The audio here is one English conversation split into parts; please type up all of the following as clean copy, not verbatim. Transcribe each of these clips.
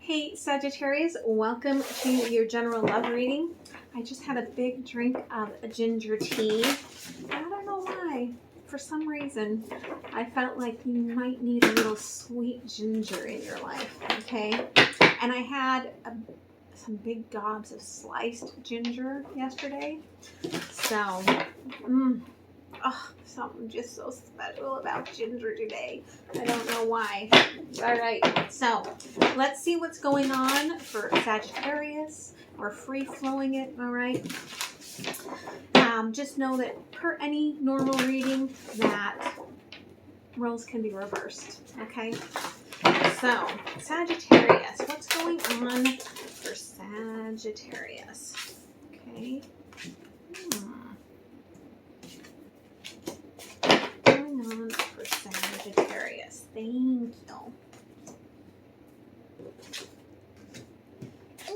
Hey Sagittarius, welcome to your general love reading. I just had a big drink of a ginger tea. I don't know why. For some reason, I felt like you might need a little sweet ginger in your life, okay? And I had some big gobs of sliced ginger yesterday. So, something just so special about ginger today. I don't know why. All right, so let's see what's going on for Sagittarius. We're free-flowing it, all right? Just know that per any normal reading that roles can be reversed, okay? So, Sagittarius, what's going on for Sagittarius? Okay. Going on for Sagittarius. Thank you.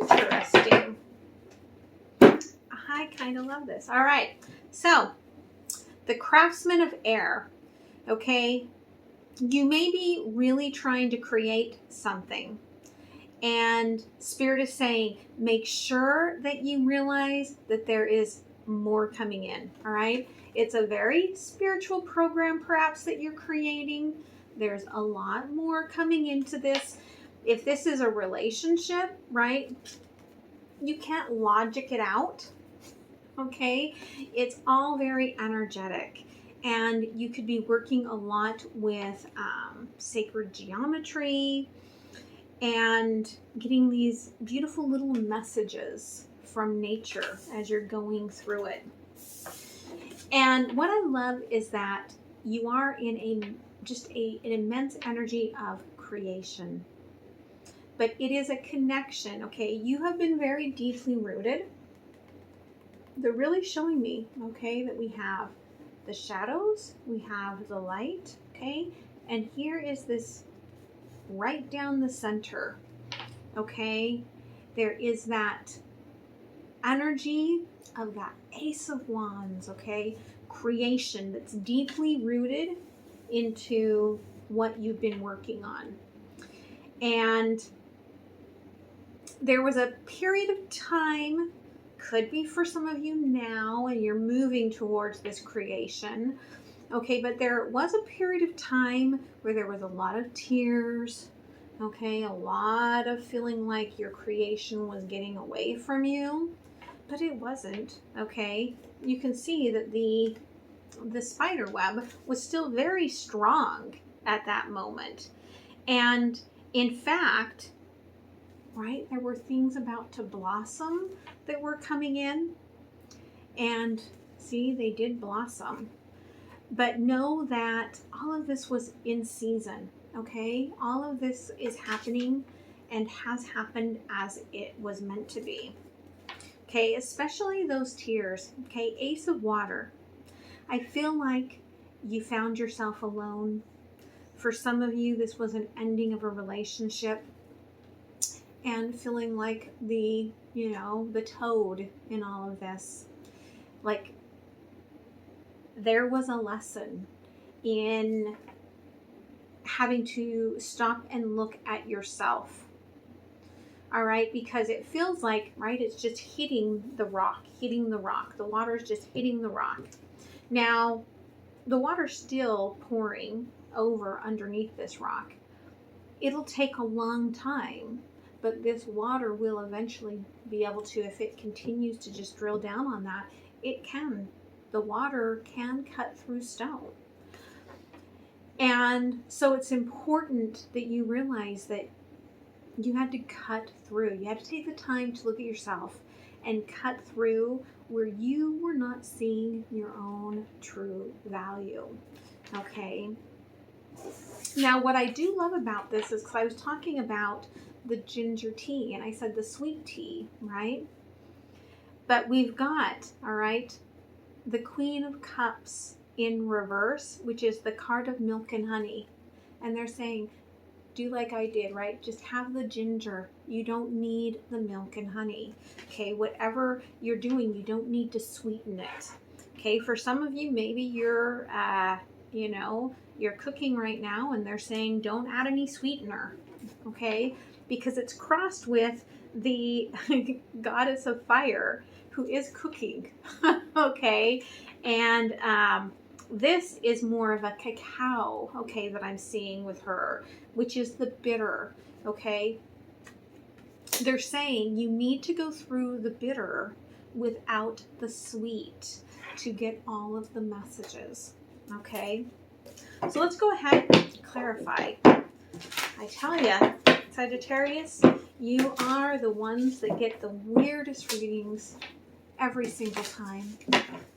Interesting. I kind of love this. All right. So, the craftsman of air. Okay. You may be really trying to create something. And Spirit is saying, make sure that you realize that there is more coming in. All right. It's a very spiritual program, perhaps, that you're creating. There's a lot more coming into this. If this is a relationship, right, you can't logic it out. Okay. It's all very energetic. And you could be working a lot with sacred geometry and getting these beautiful little messages from nature as you're going through it. And what I love is that you are in an immense energy of creation. But it is a connection, okay? You have been very deeply rooted. They're really showing me, okay, that we have the shadows, we have the light, okay? And here is this right down the center, okay? There is that energy of that Ace of Wands, okay? Creation that's deeply rooted into what you've been working on. And there was a period of time, could be for some of you now, and you're moving towards this creation, okay? But there was a period of time where there was a lot of tears, okay? A lot of feeling like your creation was getting away from you. But it wasn't, okay? You can see that the spider web was still very strong at that moment. And in fact, right, there were things about to blossom that were coming in. And see, they did blossom. But know that all of this was in season, okay? All of this is happening and has happened as it was meant to be. Okay, especially those tears. Okay, Ace of Water. I feel like you found yourself alone. For some of you, this was an ending of a relationship and feeling like the toad in all of this. Like there was a lesson in having to stop and look at yourself. All right, because it feels like, right, it's just hitting the rock. The water's just hitting the rock. Now, the water's still pouring over underneath this rock. It'll take a long time, but this water will eventually be able to, if it continues to just drill down on that, the water can cut through stone. And so it's important that you realize that you had to cut through. You had to take the time to look at yourself and cut through where you were not seeing your own true value. Okay. Now, what I do love about this is because I was talking about the ginger tea and I said the sweet tea, right? But we've got, all right, the Queen of Cups in reverse, which is the card of milk and honey. And they're saying, do like I did, right? Just have the ginger. You don't need the milk and honey. Okay, whatever you're doing, you don't need to sweeten it. Okay, for some of you, maybe you're, you're cooking right now and they're saying don't add any sweetener. Okay, because it's crossed with the goddess of fire who is cooking. Okay, and this is more of a cacao, okay, that I'm seeing with her, which is the bitter. Okay, they're saying you need to go through the bitter without the sweet to get all of the messages. Okay, so let's go ahead and clarify. I tell you, Sagittarius, you are the ones that get the weirdest readings every single time.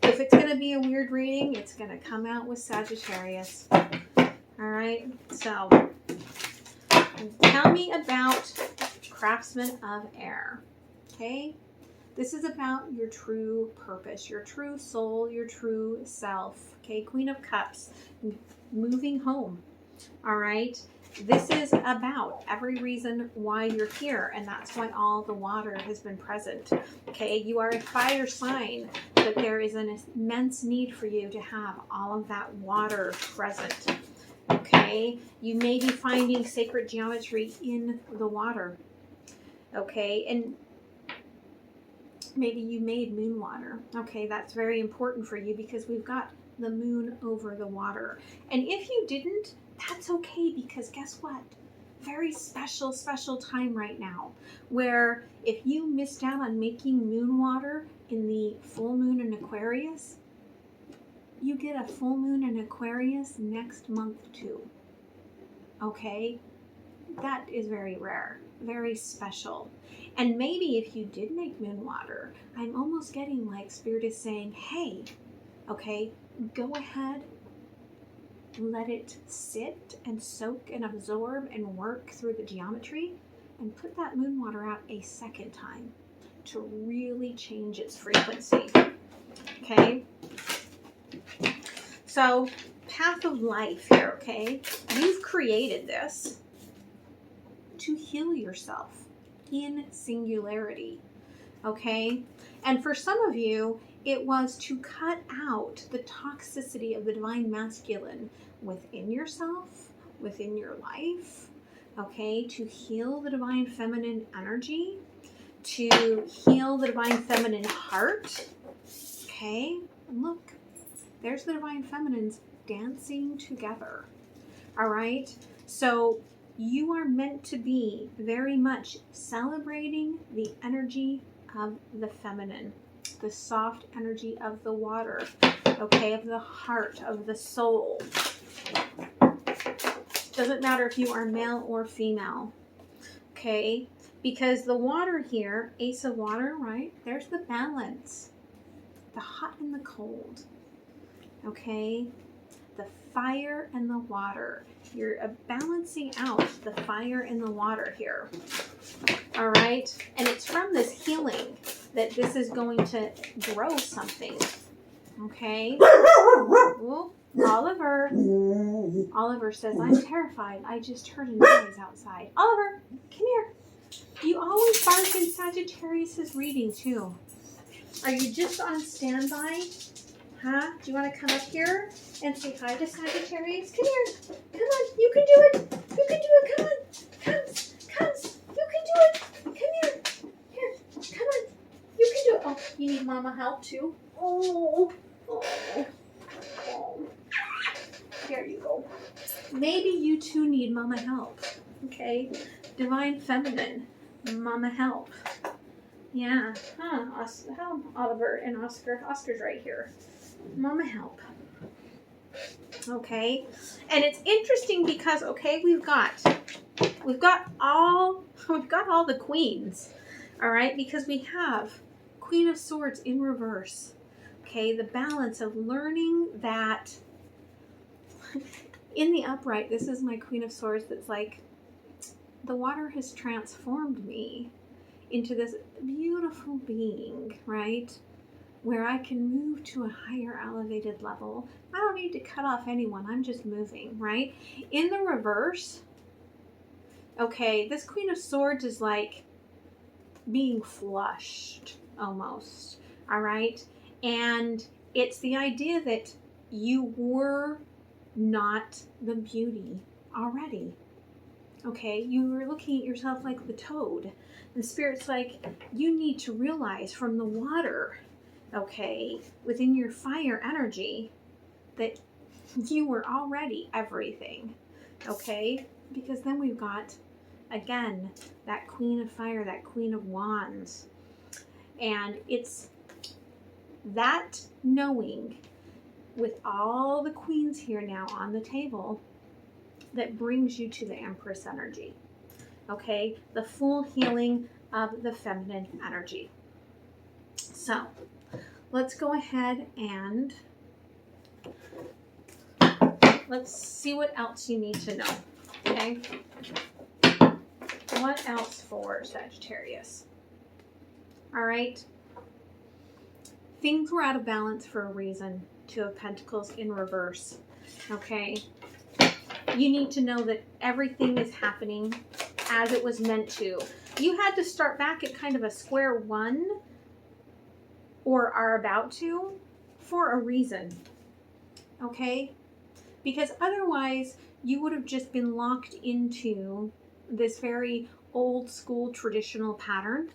If it's going to be a weird reading, it's going to come out with Sagittarius. All right, so tell me about Craftsman of Air. Okay, this is about your true purpose, your true soul, your true self. Okay, Queen of Cups, moving home. All right, this is about every reason why you're here, and that's why all the water has been present. Okay, you are a fire sign, but there is an immense need for you to have all of that water present. Okay, you may be finding sacred geometry in the water. Okay, and maybe you made moon water. Okay, that's very important for you because we've got the moon over the water. And if you didn't, that's okay, because guess what? Very special, special time right now where if you missed out on making moon water in the full moon in Aquarius, you get a full moon in Aquarius next month too. Okay, that is very rare, very special. And maybe if you did make moon water, I'm almost getting like Spirit is saying, hey, okay, go ahead, let it sit and soak and absorb and work through the geometry, and put that moon water out a second time to really change its frequency. Okay, so path of life here. Okay, you've created this to heal yourself in singularity. Okay, and for some of you, it was to cut out the toxicity of the divine masculine within yourself, within your life. Okay, to heal the divine feminine energy, to heal the divine feminine heart. Okay, and look, there's the divine feminines dancing together. All right, so you are meant to be very much celebrating the energy of the feminine, the soft energy of the water, okay, of the heart, of the soul. Doesn't matter if you are male or female, okay, because the water here, Ace of Water, right, there's the balance, the hot and the cold, okay, the fire and the water. You're balancing out the fire and the water here. All right, and it's from this healing that this is going to grow something. Okay. Ooh, Oliver says, I'm terrified. I just heard a noise outside. Oliver, come here. You always bark in Sagittarius's reading too. Are you just on standby? Huh? Do you want to come up here and say hi to Sagittarius? Come here. Come on. You can do it. You can do it. Come on. Come. You can do it. Come here. Here. Come on. You can do it. Oh, you need mama help too? Oh. There you go. Maybe you too need mama help. Okay. Divine feminine. Mama help. Yeah. Huh. Oliver and Oscar. Oscar's right here. Mama help. Okay, and it's interesting because we've got all the queens. All right, because we have Queen of Swords in reverse. Okay, the balance of learning that in the upright. This is my Queen of Swords. That's like the water has transformed me into this beautiful being, right? Where I can move to a higher elevated level. I don't need to cut off anyone. I'm just moving, right? In the reverse, okay, this Queen of Swords is like being flushed almost, all right? And it's the idea that you were not the beauty already, Okay, you were looking at yourself like the toad. And Spirit's like, you need to realize from the water, okay, within your fire energy, that you were already everything. Okay? Because then we've got, again, that Queen of Fire, that Queen of Wands. And it's that knowing, with all the queens here now on the table, that brings you to the Empress energy. Okay? The full healing of the feminine energy. So, let's go ahead and let's see what else you need to know. Okay? What else for Sagittarius? All right. Things were out of balance for a reason. Two of Pentacles in reverse. Okay. You need to know that everything is happening as it was meant to. You had to start back at kind of a square one, or are about to, for a reason. Okay. Because otherwise you would have just been locked into this very old school traditional pattern.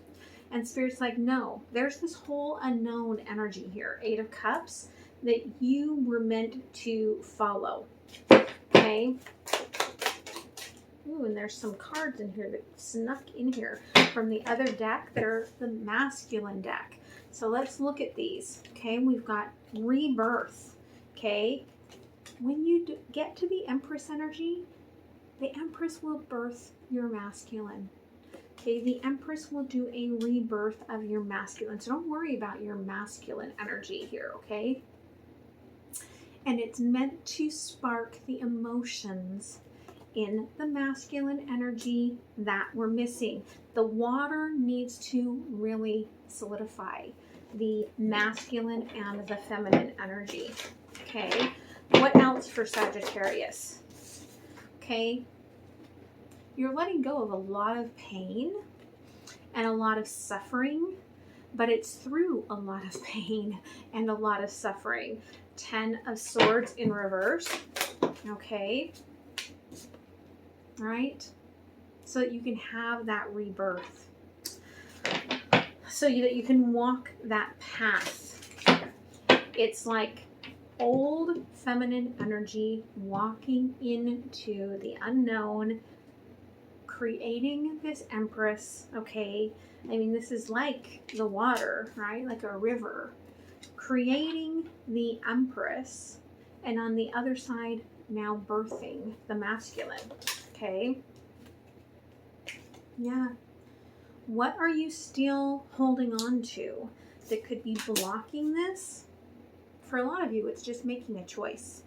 And Spirit's like, no, there's this whole unknown energy here, 8 of Cups, that you were meant to follow. Okay? Ooh, and there's some cards in here that snuck in here from the other deck. They're the masculine deck. So let's look at these. Okay, we've got rebirth. Okay? When you get to the Empress energy, the Empress will birth your masculine. Okay, the Empress will do a rebirth of your masculine. So don't worry about your masculine energy here, okay? And it's meant to spark the emotions in the masculine energy that we're missing. The water needs to really solidify the masculine and the feminine energy, okay? What else for Sagittarius? Okay, you're letting go of a lot of pain and a lot of suffering, but it's through a lot of pain and a lot of suffering. 10 of Swords in reverse. Okay. All right. So that you can have that rebirth. So that you can walk that path. It's like old feminine energy walking into the unknown, creating this Empress, okay? I mean, this is like the water, right? Like a river. Creating the Empress, and on the other side, now birthing the masculine, okay? Yeah. What are you still holding on to that could be blocking this? For a lot of you, it's just making a choice.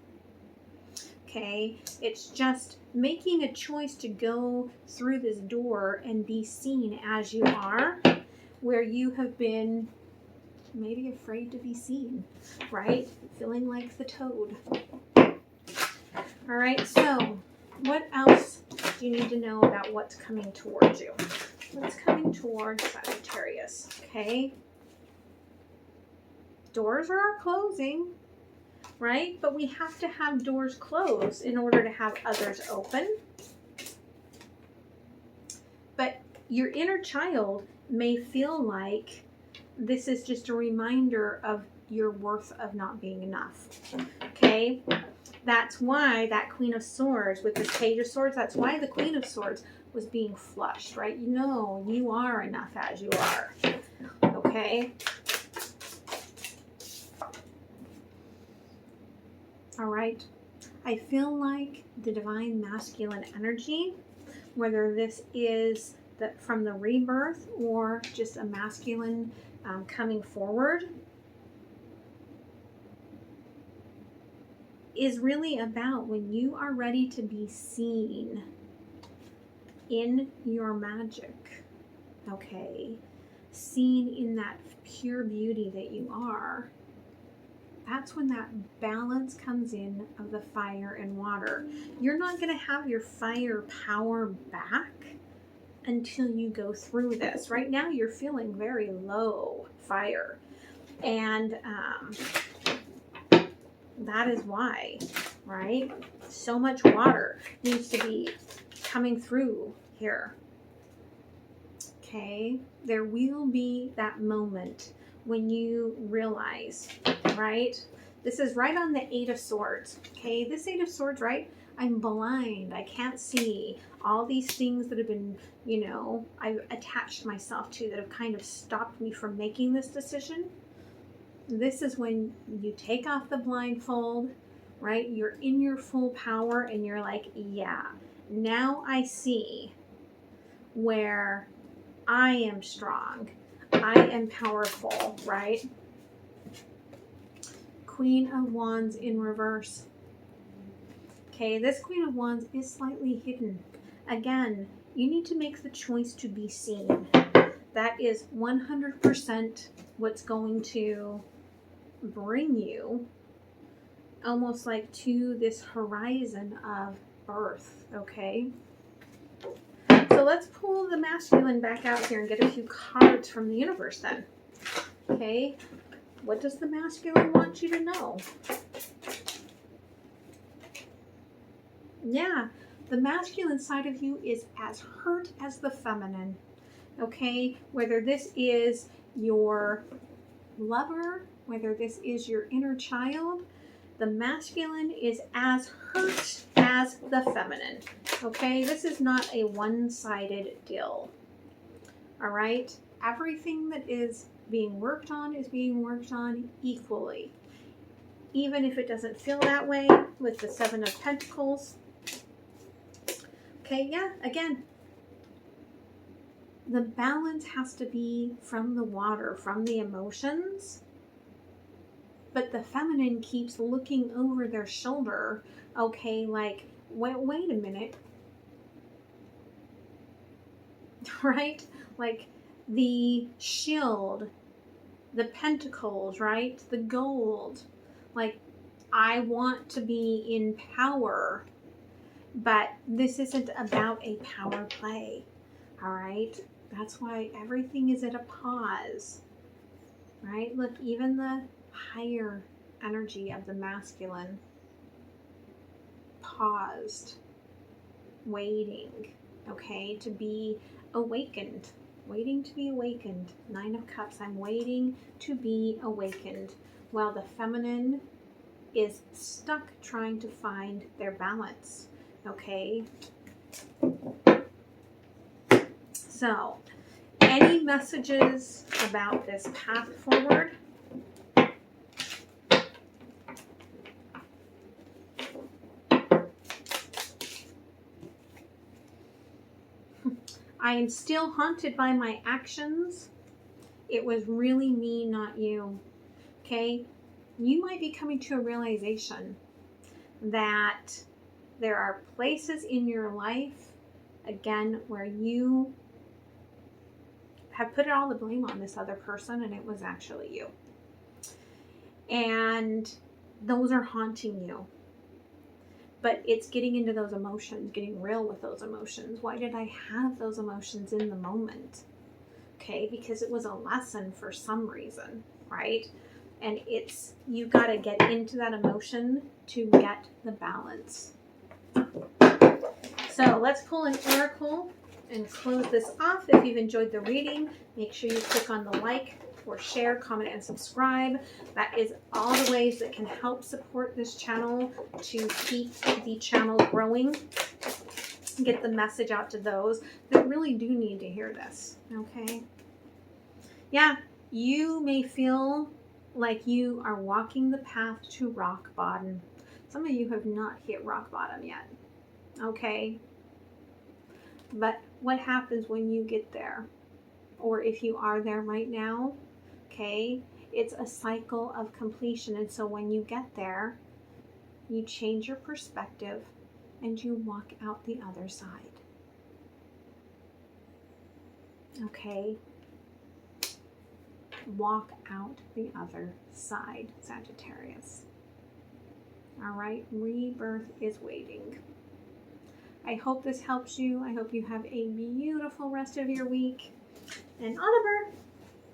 Okay, it's just making a choice to go through this door and be seen as you are, where you have been maybe afraid to be seen, right? Feeling like the toad. All right, so what else do you need to know about what's coming towards you? What's coming towards Sagittarius, okay? Doors are closing, right? But we have to have doors closed in order to have others open. But your inner child may feel like this is just a reminder of your worth of not being enough. Okay? That's why that Queen of Swords with the Page of Swords, that's why the Queen of Swords was being flushed, right? You know you are enough as you are. Okay? All right. I feel like the divine masculine energy, whether this is from the rebirth or just a masculine coming forward, is really about when you are ready to be seen in your magic, okay? Seen in that pure beauty that you are. That's when that balance comes in of the fire and water. You're not going to have your fire power back until you go through this. Right now, you're feeling very low fire. And that is why, right? So much water needs to be coming through here. Okay, there will be that moment when you realize, right? This is right on the Eight of Swords. Okay, this Eight of Swords, right? I'm blind. I can't see all these things that have been, you know, I've attached myself to that have kind of stopped me from making this decision. This is when you take off the blindfold, right? You're in your full power and you're like, yeah, now I see where I am strong. I am powerful, right? Queen of Wands in reverse. Okay, this Queen of Wands is slightly hidden. Again, you need to make the choice to be seen. That is 100% what's going to bring you almost like to this horizon of birth, okay? So let's pull the masculine back out here and get a few cards from the universe then. Okay, what does the masculine want you to know? Yeah, the masculine side of you is as hurt as the feminine, okay? Whether this is your lover, whether this is your inner child, the masculine is as hurt as the feminine, okay? This is not a one-sided deal, all right? Everything that is being worked on is being worked on equally, even if it doesn't feel that way with the Seven of Pentacles. Okay, yeah, again, the balance has to be from the water, from the emotions. But the feminine keeps looking over their shoulder, okay, like, wait a minute. Right? Like the shield, the pentacles, right? The gold. Like, I want to be in power. But this isn't about a power play, all right? That's why everything is at a pause, right? Look, even the higher energy of the masculine paused, waiting, okay, to be awakened, waiting to be awakened. Nine of Cups, I'm waiting to be awakened, while the feminine is stuck trying to find their balance. Okay, so any messages about this path forward? I am still haunted by my actions. It was really me, not you. Okay, you might be coming to a realization that there are places in your life, again, where you have put all the blame on this other person and it was actually you. And those are haunting you. But it's getting into those emotions, getting real with those emotions. Why did I have those emotions in the moment? Okay, because it was a lesson for some reason, right? And it's, you got to get into that emotion to get the balance. So let's pull an oracle and close this off. If you've enjoyed the reading, make sure you click on the like or share, comment, and subscribe. That is all the ways that can help support this channel to keep the channel growing. Get the message out to those that really do need to hear this, okay? Yeah, you may feel like you are walking the path to rock bottom. Some of you have not hit rock bottom yet, okay? But what happens when you get there? Or if you are there right now, okay? It's a cycle of completion. And so when you get there, you change your perspective and you walk out the other side. Okay? Walk out the other side, Sagittarius. All right? Rebirth is waiting. I hope this helps you. I hope you have a beautiful rest of your week. And Oliver,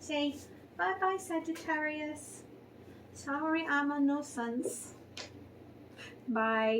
say bye-bye, Sagittarius. Sorry, I'm a nuisance. Bye.